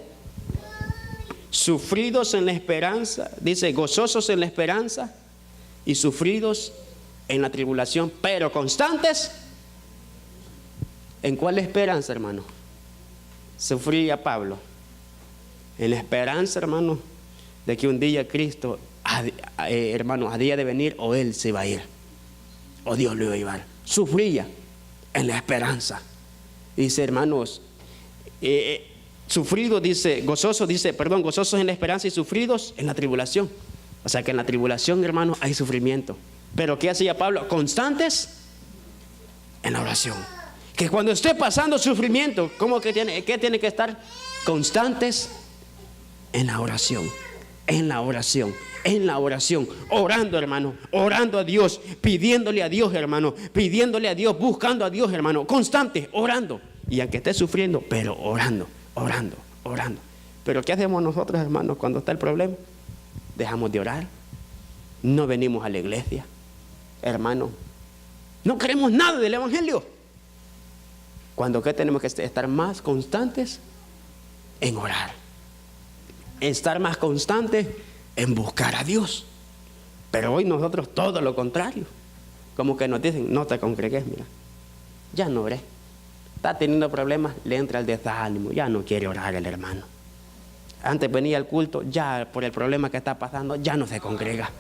Sufridos en la esperanza, dice, gozosos en la esperanza y sufridos en la tribulación, pero constantes. ¿En cuál esperanza, hermano? Sufría Pablo En la esperanza, hermano, de que un día Cristo, hermano, había de venir, o Él se iba a ir, o Dios lo iba a llevar. Sufría en la esperanza. Dice, hermanos, sufrido, dice, gozosos en la esperanza y sufridos en la tribulación. O sea que en la tribulación, hermanos, hay sufrimiento. Pero ¿qué hacía Pablo? Constantes en la oración. Que cuando esté pasando sufrimiento, ¿qué tiene que estar? Constantes en la oración, en la oración, en la oración, orando, hermano, orando a Dios, pidiéndole a Dios, hermano, pidiéndole a Dios, buscando a Dios, hermano, constante, orando. Y aunque esté sufriendo, pero orando, orando, orando. Pero ¿qué hacemos nosotros, hermanos, cuando está el problema? Dejamos de orar, no venimos a la iglesia, hermano, no queremos nada del evangelio. Cuando ¿qué tenemos que estar más constantes? En orar, estar más constantes en buscar a Dios. Pero hoy nosotros todo lo contrario, como que nos dicen, no te congregues, mira, ya no oré, está teniendo problemas, le entra el desánimo, ya no quiere orar el hermano. Antes venía al culto, ya por el problema que está pasando, ya no se congrega.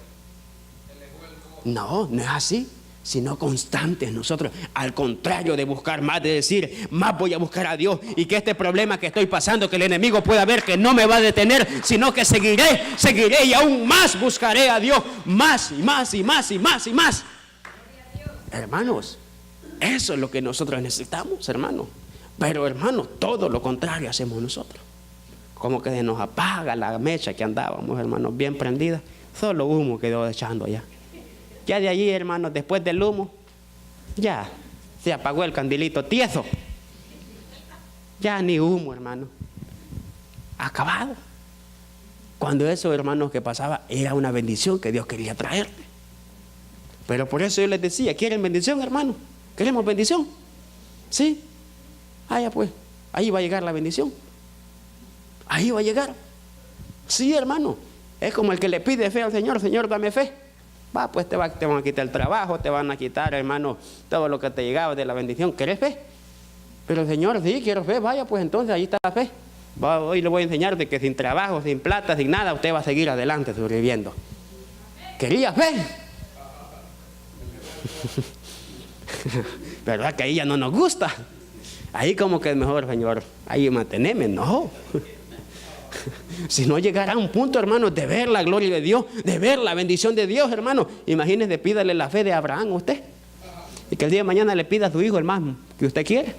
No, no es así, sino constantes nosotros, al contrario de buscar más, de decir, más voy a buscar a Dios, y que este problema que estoy pasando, que el enemigo pueda ver que no me va a detener, sino que seguiré y aún más buscaré a Dios, más y más y más y más y más. Hermanos, eso es lo que nosotros necesitamos, hermanos. Pero hermanos, todo lo contrario hacemos nosotros. Como que se nos apaga la mecha que andábamos, hermanos, bien prendida, solo humo quedó echando allá. Ya de allí, hermanos, después del humo, ya se apagó el candilito tieso. Ya ni humo, hermano. Acabado. Cuando eso, hermanos, que pasaba, era una bendición que Dios quería traerte. Pero por eso yo les decía, ¿quieren bendición, hermano? ¿Queremos bendición? ¿Sí? Ya pues, ahí va a llegar la bendición. Ahí va a llegar. Sí, hermano. Es como el que le pide fe al Señor, Señor, dame fe. Va, pues te van a quitar el trabajo, te van a quitar, hermano, todo lo que te llegaba de la bendición. ¿Querés fe? Pero el Señor, sí, quiero fe. Vaya, pues entonces ahí está la fe. Hoy le voy a enseñar de que sin trabajo, sin plata, sin nada, usted va a seguir adelante sobreviviendo. ¿Quería fe? ¿Verdad que ahí ya no nos gusta? Ahí como que es mejor, Señor, ahí manteneme, no. Si no llegará a un punto, hermano, de ver la gloria de Dios, de ver la bendición de Dios, hermano. Imagínese, pídale la fe de Abraham a usted, y que el día de mañana le pida a su hijo el más que usted quiere.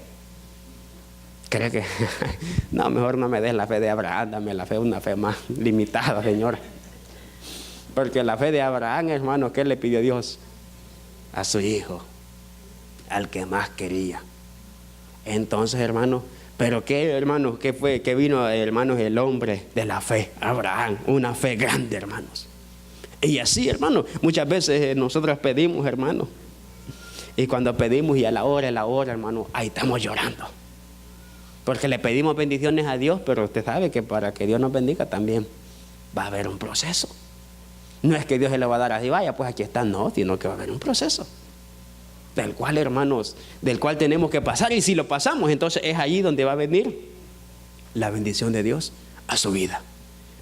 ¿Cree que? No, mejor no me des la fe de Abraham, dame la fe, una fe más limitada, Señor. Porque la fe de Abraham, hermano, ¿qué le pidió Dios? A su hijo, al que más quería. Entonces, hermano, pero qué, hermanos, qué fue, que vino, hermanos, el hombre de la fe, Abraham, una fe grande, hermanos. Y así, hermanos, muchas veces nosotros pedimos, hermanos, y cuando pedimos y a la hora, hermanos, ahí estamos llorando, porque le pedimos bendiciones a Dios, pero usted sabe que para que Dios nos bendiga también va a haber un proceso. No es que Dios se le va a dar así, vaya, pues aquí está, no, sino que va a haber un proceso, del cual, hermanos, del cual tenemos que pasar, y si lo pasamos, entonces es allí donde va a venir la bendición de Dios a su vida.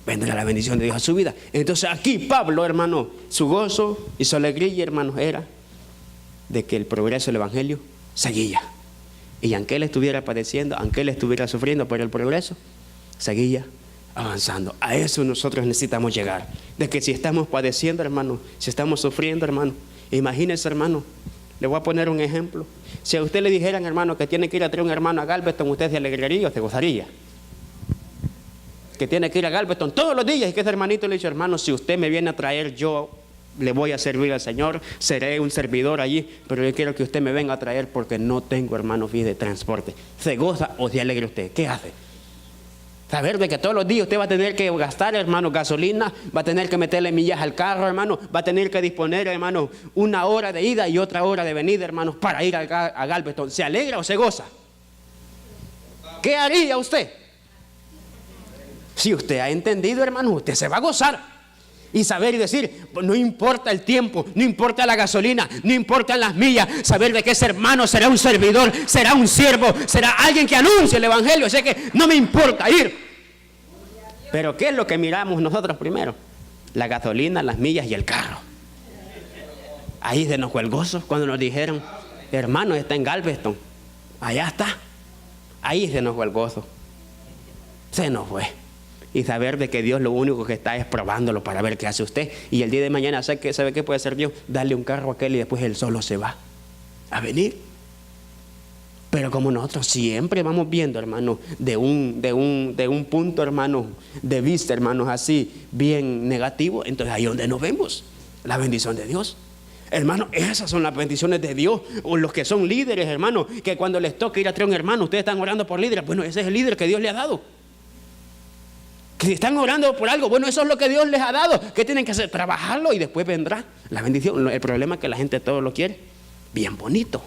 Vendrá la bendición de Dios a su vida. Entonces aquí Pablo, hermano, su gozo y su alegría, hermanos, era de que el progreso del evangelio seguía. Y aunque él estuviera padeciendo, aunque él estuviera sufriendo, pero el progreso seguía avanzando. A eso nosotros necesitamos llegar. De que si estamos padeciendo, hermano, si estamos sufriendo, hermano, imagínense, hermano. Le voy a poner un ejemplo. Si a usted le dijeran, hermano, que tiene que ir a traer un hermano a Galveston, ¿usted se alegraría o se gozaría? Que tiene que ir a Galveston todos los días, y que ese hermanito le dice, hermano, si usted me viene a traer, yo le voy a servir al Señor, seré un servidor allí, pero yo quiero que usted me venga a traer porque no tengo, hermano, vías de transporte. ¿Se goza o se alegra usted? ¿Qué hace? Saber de que todos los días usted va a tener que gastar, hermano, gasolina, va a tener que meterle millas al carro, hermano, va a tener que disponer, hermano, una hora de ida y otra hora de venida, hermano, para ir a Galveston. ¿Se alegra o se goza? ¿Qué haría usted? Si usted ha entendido, hermano, usted se va a gozar y saber y decir, no importa el tiempo, no importa la gasolina, no importa las millas, saber de que ese hermano será un servidor, será un siervo, será alguien que anuncie el evangelio, así que no me importa ir. Pero ¿qué es lo que miramos nosotros primero? La gasolina, las millas y el carro. Ahí se nos fue el gozo cuando nos dijeron, hermano, está en Galveston. Allá está. Ahí se nos fue el gozo. Se nos fue. Y saber de que Dios lo único que está es probándolo para ver qué hace usted. Y el día de mañana ¿sabe qué puede hacer Dios? Darle un carro a aquel y después él solo se va a venir. Pero como nosotros siempre vamos viendo, hermanos, de un punto, hermanos, de vista, hermanos, así, bien negativo, entonces ahí es donde nos vemos la bendición de Dios. Hermanos, esas son las bendiciones de Dios. O los que son líderes, hermanos, que cuando les toca ir a traer un hermano, ustedes están orando por líderes. Bueno, ese es el líder que Dios le ha dado. Que si están orando por algo, bueno, eso es lo que Dios les ha dado. ¿Qué tienen que hacer? Trabajarlo y después vendrá la bendición. El problema es que la gente todo lo quiere bien bonito.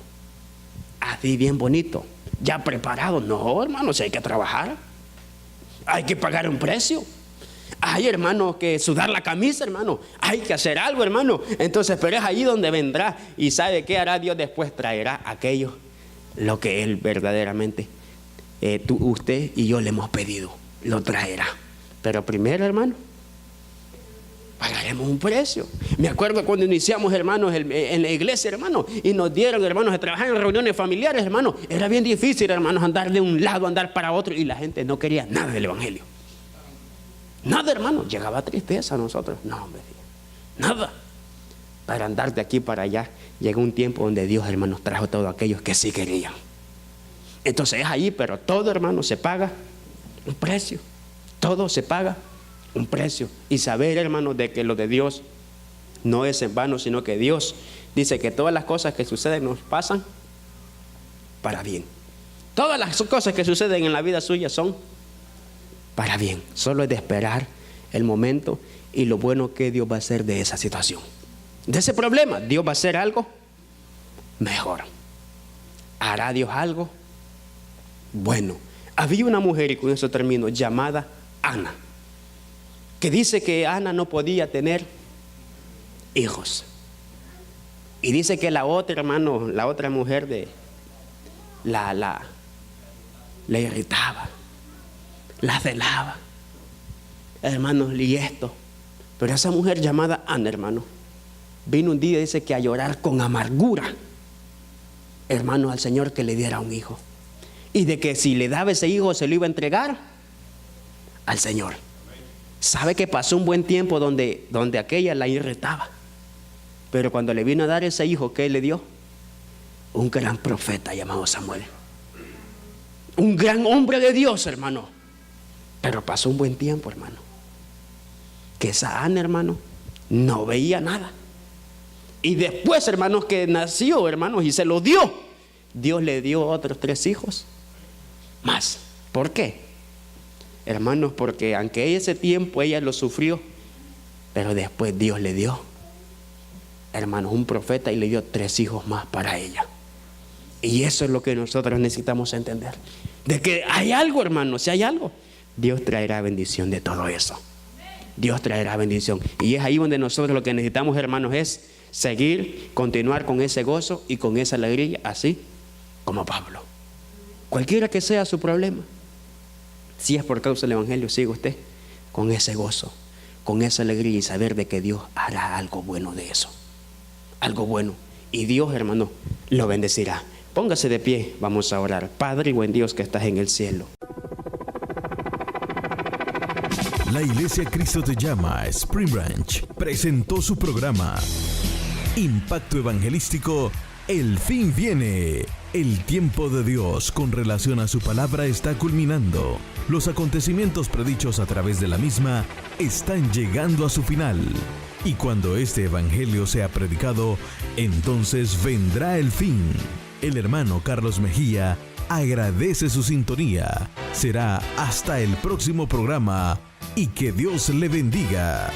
Así bien bonito, ya preparado. No, hermanos, hay que trabajar. Hay que pagar un precio. Hay, hermanos, que sudar la camisa, hermano. Hay que hacer algo, hermano. Entonces, pero es ahí donde vendrá. ¿Y sabe qué hará Dios después? Traerá aquello, lo que Él verdaderamente, usted y yo le hemos pedido. Lo traerá. Pero primero, hermano, pagaremos un precio. Me acuerdo cuando iniciamos, hermanos, en la iglesia, hermanos, y nos dieron, hermanos, a trabajar en reuniones familiares, hermanos. Era bien difícil, hermanos, andar de un lado, andar para otro, y la gente no quería nada del evangelio. Nada, hermanos. Llegaba tristeza a nosotros. No, hombre, nada. Para andar de aquí para allá, llegó un tiempo donde Dios, hermanos, trajo todos aquellos que sí querían. Entonces es ahí, pero todo, hermanos, se paga un precio. Todo se paga un precio. Y saber, hermanos, de que lo de Dios no es en vano, sino que Dios dice que todas las cosas que suceden nos pasan para bien. Todas las cosas que suceden en la vida suya son para bien. Solo es de esperar el momento y lo bueno que Dios va a hacer de esa situación, de ese problema. Dios va a hacer algo mejor. Hará Dios algo bueno. Había una mujer, y con eso termino, llamada Ana, que dice que Ana no podía tener hijos. Y dice que la otra, hermano, la otra mujer le irritaba, la celaba, hermanos, y esto. Pero esa mujer llamada Ana, hermano, vino un día, dice que a llorar con amargura, hermano, al Señor que le diera un hijo. Y de que si le daba ese hijo se lo iba a entregar al Señor. ¿Sabe que pasó un buen tiempo donde aquella la irritaba? Pero cuando le vino a dar ese hijo, ¿qué le dio? Un gran profeta llamado Samuel. Un gran hombre de Dios, hermano. Pero pasó un buen tiempo, hermano, que esa Ana, hermano, no veía nada. Y después, hermanos, que nació, hermanos, y se lo dio, Dios le dio otros 3 hijos más. ¿Por qué? Hermanos, porque aunque ese tiempo ella lo sufrió, pero después Dios le dio, hermanos, un profeta, y le dio 3 hijos más para ella. Y eso es lo que nosotros necesitamos entender, de que hay algo, hermanos, si hay algo, Dios traerá bendición de todo eso. Dios traerá bendición. Y es ahí donde nosotros lo que necesitamos, hermanos, es seguir, continuar con ese gozo y con esa alegría, así como Pablo. Cualquiera que sea su problema, si es por causa del evangelio, siga usted con ese gozo, con esa alegría, y saber de que Dios hará algo bueno de eso, algo bueno. Y Dios, hermano, lo bendecirá. Póngase de pie, vamos a orar. Padre y buen Dios que estás en el cielo, La Iglesia Cristo Te Llama Spring Branch presentó su programa Impacto Evangelístico. El fin viene. El tiempo de Dios con relación a su palabra está culminando. Los acontecimientos predichos a través de la misma están llegando a su final. Y cuando este evangelio sea predicado, entonces vendrá el fin. El hermano Carlos Mejía agradece su sintonía. Será hasta el próximo programa y que Dios le bendiga.